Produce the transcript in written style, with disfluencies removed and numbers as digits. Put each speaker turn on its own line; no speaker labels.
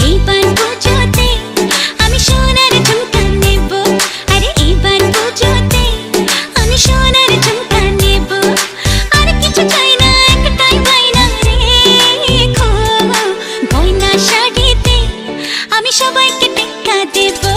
এইবার পুজোতে আমি সোনার ঝুমকা নেব, আরে এইবার পুজোতে আমি সোনার ঝুমকা নেব। আর কিছু চাই না, একটাই বায়না রেখো, গয়না শাড়িতে আমি সবাইকে টেক্কা দেব।